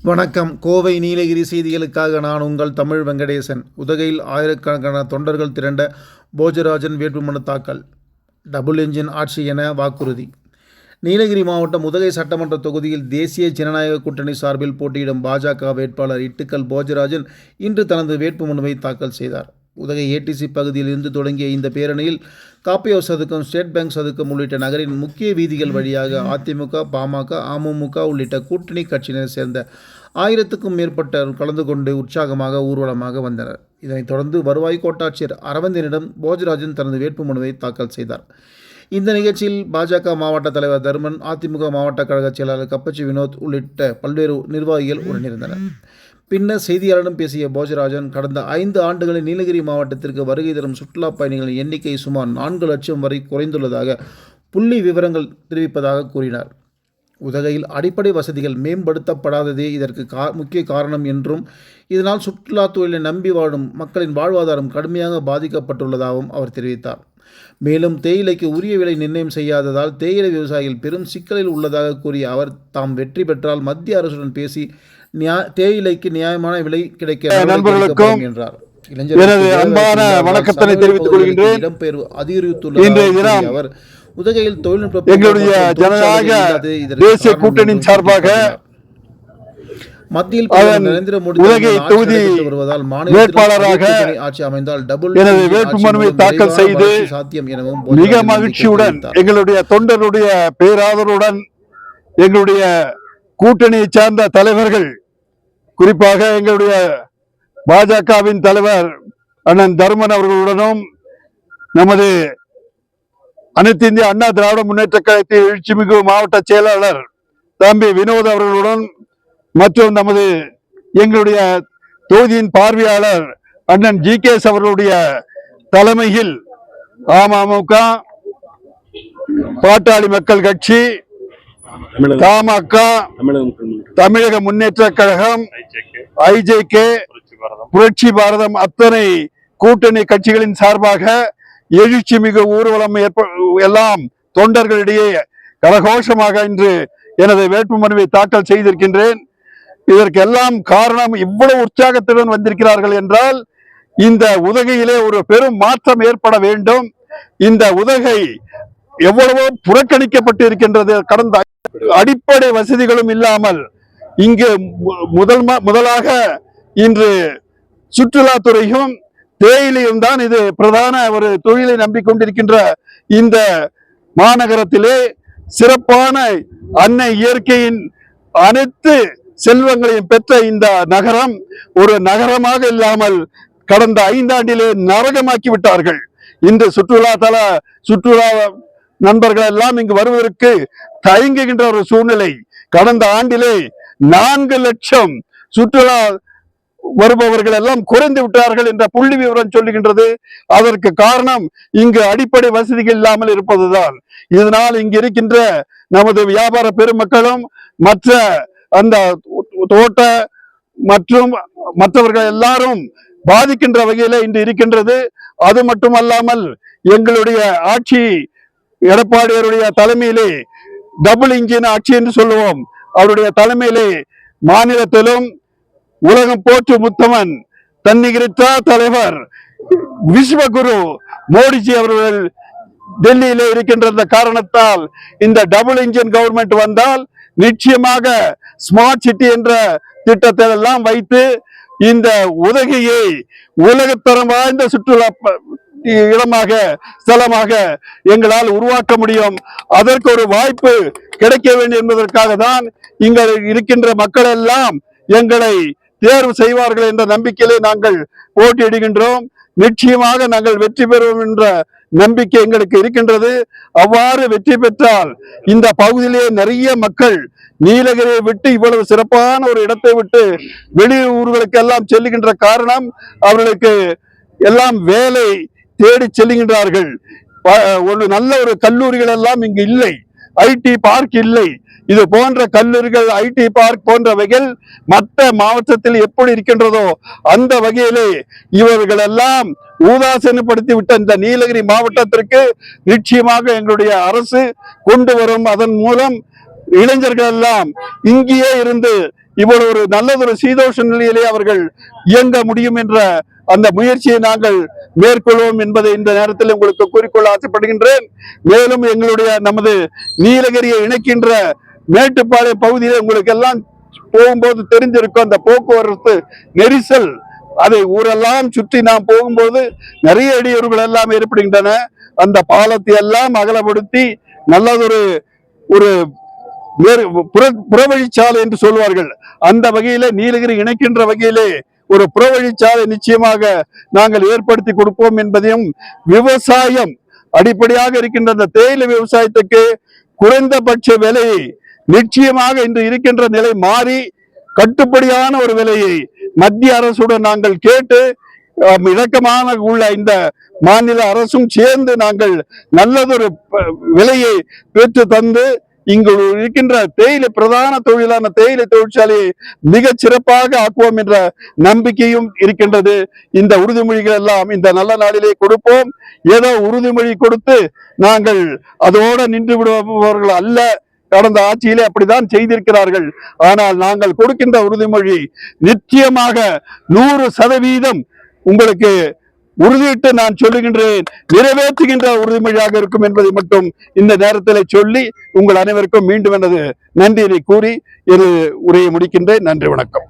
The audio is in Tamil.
வணக்கம். கோவை நீலகிரி செய்திகளுக்காக நான் உங்கள் தமிழ் வெங்கடேசன். உதகையில் ஆயிரக்கணக்கான தொண்டர்கள் திரண்ட போஜராஜன் வேட்புமனு தாக்கல். டபுள் என்ஜின் ஆட்சி என வாக்குறுதி. நீலகிரி மாவட்டம் உதகை சட்டமன்ற தொகுதியில் தேசிய ஜனநாயக கூட்டணி சார்பில் போட்டியிடும் பாஜக வேட்பாளர் இட்டுக்கல் போஜராஜன் இன்று தனது வேட்புமனுவை தாக்கல் செய்தார். உதகை ஏடிசி பகுதியில் இருந்து தொடங்கிய இந்த பேரணியில் காப்பி ஹவுஸ் சதுக்கம், ஸ்டேட் பேங்க் சதுக்கம் உள்ளிட்ட நகரின் முக்கிய வீதிகள் வழியாக அதிமுக, பாமக, அமமுக உள்ளிட்ட கூட்டணி கட்சியினர் சேர்ந்த 1000க்கும் மேற்பட்டோர் கலந்து கொண்டு உற்சாகமாக ஊர்வலமாக வந்தனர். இதனைத் தொடர்ந்து வருவாய் கோட்டாட்சியர் அரவிந்தனிடம் போஜராஜன் தனது வேட்புமனுவை தாக்கல் செய்தார். இந்த நிகழ்ச்சியில் பாஜக மாவட்ட தலைவர் தர்மன், அதிமுக மாவட்ட கழக செயலாளர் கப்பச்சி வினோத் உள்ளிட்ட பல்வேறு நிர்வாகிகள் உடனிருந்தனர். பின்னர் செய்தியாளரிடம் பேசிய போஜராஜன், கடந்த 5 ஆண்டுகளில் நீலகிரி மாவட்டத்திற்கு வருகை தரும் சுற்றுலா பயணிகளின் எண்ணிக்கை சுமார் 4 லட்சம் வரை குறைந்துள்ளதாக புள்ளி விவரங்கள் தெரிவிப்பதாக கூறினார். உதகையில் அடிப்படை வசதிகள் மேம்படுத்தப்படாததே இதற்கு முக்கிய காரணம் என்றும், இதனால் சுற்றுலா தொழிலை நம்பி வாழும் மக்களின் வாழ்வாதாரம் கடுமையாக பாதிக்கப்பட்டுள்ளதாகவும் அவர் தெரிவித்தார். மேலும் தேயிலைக்கு உரிய விலை நிர்ணயம் செய்யாததால் தேயிலை விவசாயிகள் பெரும் சிக்கலில் உள்ளதாக கூறிய அவர், தாம் வெற்றி பெற்றால் மத்திய அரசுடன் பேசி தேயிலைக்கு நியாயமான விலை கிடைக்க நண்பர்களுக்கும் என்றார். எனது அன்பான வணக்கத்தினை தெரிவித்துக் கொள்கின்றேன். இடம்பெயர்வு அதிகரித்துள்ள அவர் உதகையில் தொழில்நுட்ப எங்களுடைய ஜனநாயக தேசிய கூட்டணியின் சார்பாக மத்தியில் நரேந்திர மோடி உதகை தொகுதி வருவதால் வேட்பாளராக ஆட்சி அமைந்தால் டபுள் எனது வேட்புமனுவை தாக்கல் செய்து சாத்தியம் எனவும் மிக மகிழ்ச்சியுடன் எங்களுடைய தொண்டருடைய பேராதரவுடன் எங்களுடைய கூட்டணியை சார்ந்த தலைவர்கள், குறிப்பாக எங்களுடைய பாஜகவின் தலைவர் அண்ணன் தர்மன் அவர்களுடனும், நமது அனைத்து இந்திய அண்ணா திராவிட முன்னேற்ற கழகத்தின் எழுச்சிமிகு மாவட்ட செயலாளர் தம்பி வினோத் அவர்களுடன், மற்றும் நமது எங்களுடைய தொகுதியின் பார்வையாளர் அண்ணன் GKS அவர்களுடைய தலைமையில் அமமுக, பாட்டாளி மக்கள் கட்சி, தமாக, தமிழக முன்னேற்ற கழகம், IJK, புரட்சி பாரதம் அத்தனை கூட்டணி கட்சிகளின் சார்பாக எழுச்சி மிகு ஊர்வலம் எல்லாம் தொண்டர்களிடையே கரகோஷமாக இன்று எனது வேட்புமனுவை தாக்கல் செய்திருக்கின்றேன். இதற்கெல்லாம் காரணம், இவ்வளவு உற்சாகத்துடன் வந்திருக்கிறார்கள் என்றால் இந்த உதகையிலே ஒரு பெரும் மாற்றம் ஏற்பட வேண்டும். இந்த உதகை எவ்வளவோ புறக்கணிக்கப்பட்டு இருக்கின்றது. கடந்த அடிப்படை வசதிகளும் இல்லாமல் இங்கு முதலாக இன்று சுற்றுலாத்துறையும் தேயிலையும் தான் இது பிரதான ஒரு தொழிலை நம்பிக்கொண்டிருக்கின்ற இந்த மாநகரத்திலே சிறப்பான அன்னை இயற்கையின் அனைத்து செல்வங்களையும் பெற்ற இந்த நகரம் ஒரு நகரமாக இல்லாமல் கடந்த 5 ஆண்டிலே நரகமாக்கி விட்டார்கள். இந்த சுற்றுலா நண்பர்கள் எல்லாம் இங்கு வருவதற்கு தயங்குகின்ற ஒரு சூழ்நிலை. கடந்த ஆண்டிலே 4 லட்சம் சுற்றுலா வருபவர்கள் எல்லாம் குறைந்து விட்டார்கள் என்ற புள்ளி விவரம் சொல்லுகின்றது. அதற்கு காரணம் இங்கு அடிப்படை வசதிகள் இல்லாமல் இருப்பதுதான். இதனால் இங்கு இருக்கின்ற நமது வியாபார பெருமக்களும் மற்ற அந்த தோட்ட மற்றும் மற்றவர்கள் எல்லாரும் பாதிக்கின்ற வகையில இன்று இருக்கின்றது. அது மட்டுமல்லாமல் எங்களுடைய ஆட்சி எடப்பாடியாருடைய தலைமையிலே டபுள் இன்ஜின் ஆட்சி என்று சொல்லுவோம். அவருடைய தலைமையிலே மாநிலத்திலும் உலகம் போற்று முத்தமன் தன்னிகரித்தா தலைவர் விஸ்வகுரு மோடிஜி அவர்கள் டெல்லியிலே இருக்கின்ற காரணத்தால் இந்த டபுள் இன்ஜின் கவர்மெண்ட் வந்தால் நிச்சயமாக ஸ்மார்ட் சிட்டி என்ற திட்டத்தை எல்லாம் வைத்து இந்த உதகையை உலகத்தரம் வாய்ந்த சுற்றுலா இடமாக ஸ்தலமாக எங்களால் உருவாக்க முடியும். அதற்கு ஒரு வாய்ப்பு கிடைக்க வேண்டும் என்பதற்காக தான் இங்க இருக்கின்ற மக்கள் எல்லாம் எங்களை தேர்வு செய்வார்கள் என்ற நம்பிக்கையிலே நாங்கள் போட்டியிடுகின்றோம். நிச்சயமாக நாங்கள் வெற்றி பெறுவோம் என்ற நம்பிக்கை எங்களுக்கு இருக்கின்றது. அவ்வாறு வெற்றி பெற்றால் இந்த பகுதியிலே நிறைய மக்கள் நீலகிரியை விட்டு இவ்வளவு சிறப்பான ஒரு இடத்தை விட்டு வெளியூர்களுக்கு எல்லாம் செல்லுகின்ற காரணம் அவர்களுக்கு எல்லாம் வேலை தேடி செல்லுகின்றார்கள். ஒரு நல்ல ஒரு கல்லூரிகள் எல்லாம் இங்கு இல்லை, IT பார்க் இல்லை. இது போன்ற கல்லூரிகள், IT பார்க் போன்றவைகள் மற்ற மாவட்டத்தில் எப்படி இருக்கின்றதோ அந்த வகையிலே இவர்கள் எல்லாம் ஊதாசீனப்படுத்தி விட்ட இந்த நீலகிரி மாவட்டத்திற்கு நிச்சயமாக எங்களுடைய அரசு கொண்டு வரும். அதன் மூலம் இளைஞர்கள் எல்லாம் இங்கேயே இருந்து இவ்வளவு ஒரு நல்லதொரு சீதோஷ நிலையிலே அவர்கள் இயங்க முடியும் என்ற அந்த முயற்சியை நாங்கள் மேற்கொள்வோம் என்பதை இந்த நேரத்தில் உங்களுக்கு கூறிக்கொள்ள ஆசைப்படுகின்றேன். மேலும் எங்களுடைய நமது நீலகிரியை இணைக்கின்ற மேட்டுப்பாளையம் பகுதியில் உங்களுக்கு எல்லாம் போகும்போது தெரிஞ்சிருக்கும் அந்த போக்குவரத்து நெரிசல், அதை ஊரெல்லாம் சுற்றி நாம் போகும்போது நிறைய இடையூறுகள் எல்லாம் ஏற்படுகின்றன. அந்த பாலத்தை எல்லாம் அகலப்படுத்தி நல்லதொரு ஒரு புறவழிச்சாலை என்று சொல்வார்கள், அந்த வகையிலே நீலகிரி இணைக்கின்ற வகையிலே ஒரு புறவழிச்சாலை நிச்சயமாக நாங்கள் ஏற்படுத்தி கொடுப்போம் என்பதையும், விவசாயம் அடிப்படையாக இருக்கின்ற அந்த தேயிலை விவசாயத்துக்கு குறைந்தபட்ச விலையை நிச்சயமாக இன்று இருக்கின்ற நிலை மாறி கட்டுப்படியான ஒரு விலையை மத்திய அரசுடன் நாங்கள் கேட்டு இணக்கமான உள்ள இந்த மாநில அரசும் சேர்ந்து நாங்கள் நல்லதொரு விலையை பெற்று தந்து இங்கு இருக்கின்ற தேயிலை பிரதான தொழிலான தேயிலை தொழிற்சாலையை மிக சிறப்பாக ஆக்குவோம் என்ற நம்பிக்கையும் இருக்கின்றது. இந்த உறுதிமொழிகள் எல்லாம் இந்த நல்ல நாளிலே கொடுப்போம். ஏதோ உறுதிமொழி கொடுத்து நாங்கள் அதோடு நின்று விடுபவர்கள் அல்ல. கடந்த ஆட்சியிலே அப்படித்தான் செய்திருக்கிறார்கள். ஆனால் நாங்கள் கொடுக்கின்ற உறுதிமொழி நிச்சயமாக 100% உங்களுக்கு உறுதியிட்டு நான் சொல்லுகின்றேன், நிறைவேற்றுகின்ற உறுதிமொழியாக இருக்கும் என்பதை மட்டும் இந்த நேரத்தில் சொல்லி உங்கள் அனைவருக்கும் மீண்டும் எனது நன்றியை கூறி எனது உரையை முடிக்கின்றேன். நன்றி, வணக்கம்.